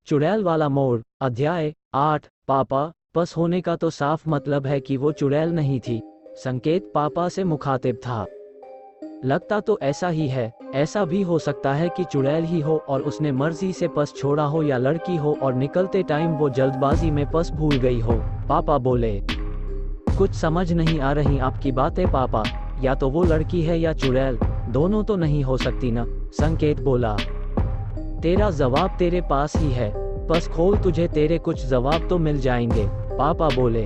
चुड़ैल वाला मोड़। अध्याय 8। पापा, बस होने का तो साफ मतलब है कि वो चुड़ैल नहीं थी। संकेत पापा से मुखातिब था। लगता तो ऐसा ही है। ऐसा भी हो सकता है कि चुड़ैल ही हो और उसने मर्जी से पस छोड़ा हो, या लड़की हो और निकलते टाइम वो जल्दबाजी में पस भूल गई हो। पापा बोले। कुछ समझ नहीं आ रही आपकी बातें पापा। या तो वो लड़की है या चुड़ैल, दोनों तो नहीं हो सकती ना। संकेत बोला। तेरा जवाब तेरे पास ही है, बस खोल, तुझे तेरे कुछ जवाब तो मिल जाएंगे। पापा बोले।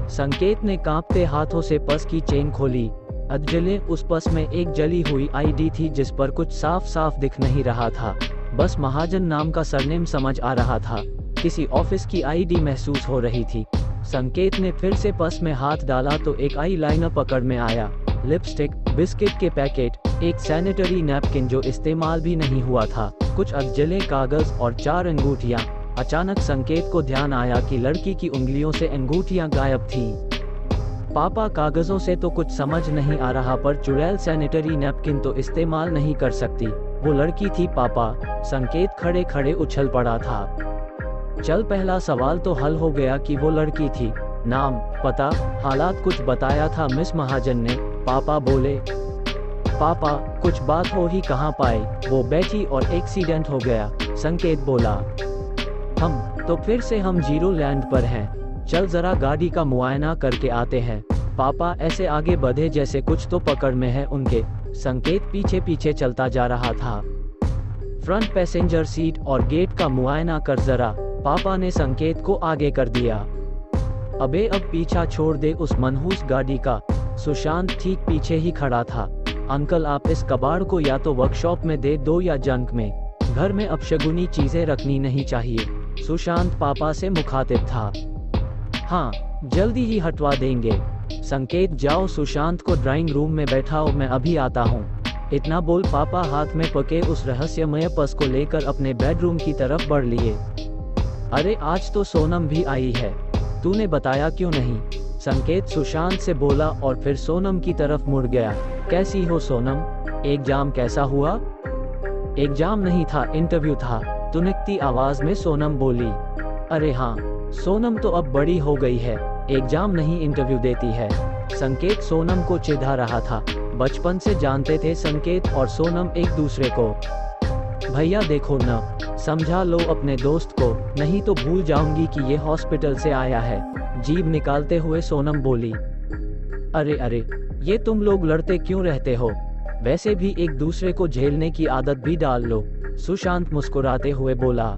संकेत ने कांपते हाथों से पस की चेन खोली। अज्जले उस पस में एक जली हुई आईडी थी जिस पर कुछ साफ साफ दिख नहीं रहा था, बस महाजन नाम का सरनेम समझ आ रहा था। किसी ऑफिस की आईडी महसूस हो रही थी। संकेत ने फिर से पस में हाथ डाला तो एक आई लाइनर पकड़ में आया। लिपस्टिक, बिस्किट के पैकेट, एक सैनिटरी नैपकिन जो इस्तेमाल भी नहीं हुआ था, कुछ अधजले कागज और 4 अंगूठियां। अचानक संकेत को ध्यान आया कि लड़की की उंगलियों से अंगूठियां गायब थी। पापा, कागजों से तो कुछ समझ नहीं आ रहा, पर चुड़ैल सैनिटरी नैपकिन तो इस्तेमाल नहीं कर सकती। वो लड़की थी पापा। संकेत खड़े खड़े उछल पड़ा था। चल, पहला सवाल तो हल हो गया कि वो लड़की थी। नाम, पता, हालात कुछ बताया था मिस महाजन ने। पापा बोले। पापा, कुछ बात हो ही कहाँ पाई, वो बैठी और एक्सीडेंट हो गया। संकेत बोला। हम तो फिर से हम जीरो लैंड पर हैं। चल जरा गाड़ी का मुआयना करके आते हैं। पापा ऐसे आगे बढ़े जैसे कुछ तो पकड़ में है उनके। संकेत पीछे पीछे चलता जा रहा था। फ्रंट पैसेंजर सीट और गेट का मुआयना कर जरा। पापा ने संकेत को आगे कर दिया। अबे अब पीछा छोड़ दे उस मनहूस गाड़ी का। सुशांत ठीक पीछे ही खड़ा था। अंकल, आप इस कबाड़ को या तो वर्कशॉप में दे दो या जंक में। घर में अपशगुनी चीजें रखनी नहीं चाहिए। सुशांत पापा से मुखातिब था। हाँ, जल्दी ही हटवा देंगे। संकेत, जाओ सुशांत को ड्राइंग रूम में बैठाओ, मैं अभी आता हूँ। इतना बोल पापा हाथ में पके उस रहस्यमय पर्स को लेकर अपने बेडरूम की तरफ बढ़ लिए। अरे आज तो सोनम भी आई है, तूने बताया क्यों नहीं? संकेत सुशांत से बोला और फिर सोनम की तरफ मुड़ गया। कैसी हो सोनम? एग्जाम कैसा हुआ? एग्जाम नहीं था, इंटरव्यू था, तुनकती आवाज में सोनम बोली। अरे हाँ, सोनम तो अब बड़ी हो गई है, एग्जाम नहीं इंटरव्यू देती है। संकेत सोनम को चिढ़ा रहा था। बचपन से जानते थे संकेत और सोनम एक दूसरे को। भैया देखो न, समझा लो अपने दोस्त को, नहीं तो भूल जाऊंगी कि ये हॉस्पिटल से आया है। जीभ निकालते हुए सोनम बोली। अरे अरे, ये तुम लोग लड़ते क्यों रहते हो? वैसे भी एक दूसरे को झेलने की आदत भी डाल लो। सुशांत मुस्कुराते हुए बोला।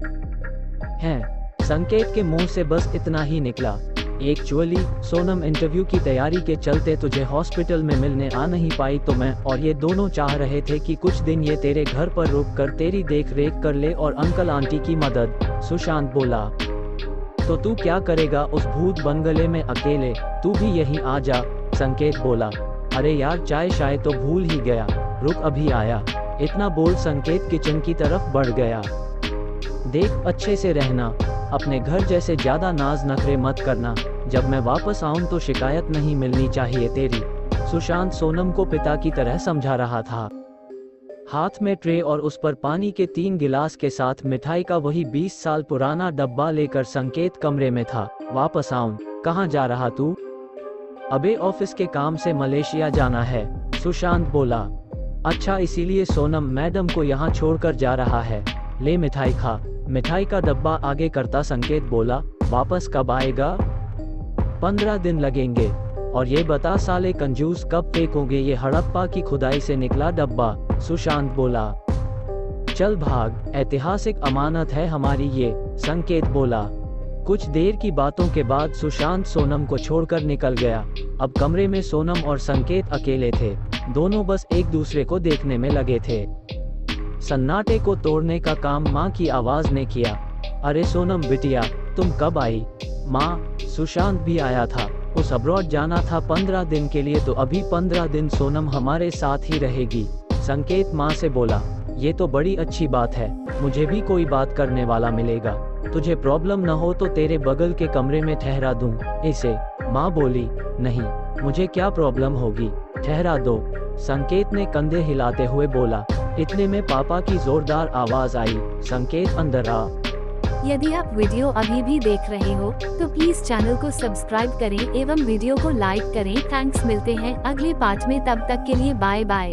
हैं? संकेत के मुंह से बस इतना ही निकला। एक्चुअली सोनम, इंटरव्यू की तैयारी के चलते तुझे हॉस्पिटल में मिलने आ नहीं पाई, तो मैं और ये दोनों चाह रहे थे कि कुछ दिन ये तेरे घर पर रुक कर तेरी देख रेख कर ले और अंकल आंटी की मदद। सुशांत बोला। तो तू क्या करेगा उस भूत बंगले में अकेले? तू भी यहीं आ जा। संकेत बोला। अरे यार, चाय शाय तो भूल ही गया, रुक अभी आया। इतना बोल संकेत किचन की तरफ बढ़ गया। देख, अच्छे से रहना, अपने घर जैसे ज्यादा नाज नखरे मत करना। जब मैं वापस आऊं तो शिकायत नहीं मिलनी चाहिए तेरी। सुशांत सोनम को पिता की तरह समझा रहा था। हाथ में ट्रे और उस पर पानी के 3 गिलास के साथ मिठाई का वही 20 साल पुराना डब्बा लेकर संकेत कमरे में था। वापस आऊं? कहाँ जा रहा तू? अबे ऑफिस के काम से मलेशिया जाना है, सुशांत बोला। अच्छा, इसीलिए सोनम मैडम को यहाँ छोड़कर जा रहा है। ले मिठाई खा। मिठाई का डब्बा आगे करता संकेत बोला। वापस कब आएगा? 15 दिन लगेंगे। और ये बता साले कंजूस, कब फेंकोगे ये हड़प्पा की खुदाई से निकला डब्बा? सुशांत बोला। चल भाग, ऐतिहासिक अमानत है हमारी ये, संकेत बोला। कुछ देर की बातों के बाद सुशांत सोनम को छोड़कर निकल गया। अब कमरे में सोनम और संकेत अकेले थे। दोनों बस एक दूसरे को देखने में लगे थे। सन्नाटे को तोड़ने का काम माँ की आवाज ने किया। अरे सोनम बिटिया, तुम कब आई? माँ, सुशांत भी आया था, उस अब्रॉड जाना था 15 दिन के लिए, तो अभी 15 दिन सोनम हमारे साथ ही रहेगी। संकेत माँ से बोला। ये तो बड़ी अच्छी बात है, मुझे भी कोई बात करने वाला मिलेगा। तुझे प्रॉब्लम न हो तो तेरे बगल के कमरे में ठहरा दूं इसे। माँ बोली। नहीं, मुझे क्या प्रॉब्लम होगी, ठहरा दो। संकेत ने कंधे हिलाते हुए बोला। इतने में पापा की जोरदार आवाज आई। संकेत अंदर आ। यदि आप वीडियो अभी भी देख रहे हो तो प्लीज चैनल को सब्सक्राइब करें एवं वीडियो को लाइक करें। थैंक्स, मिलते हैं अगले पार्ट में, तब तक के लिए बाय बाय।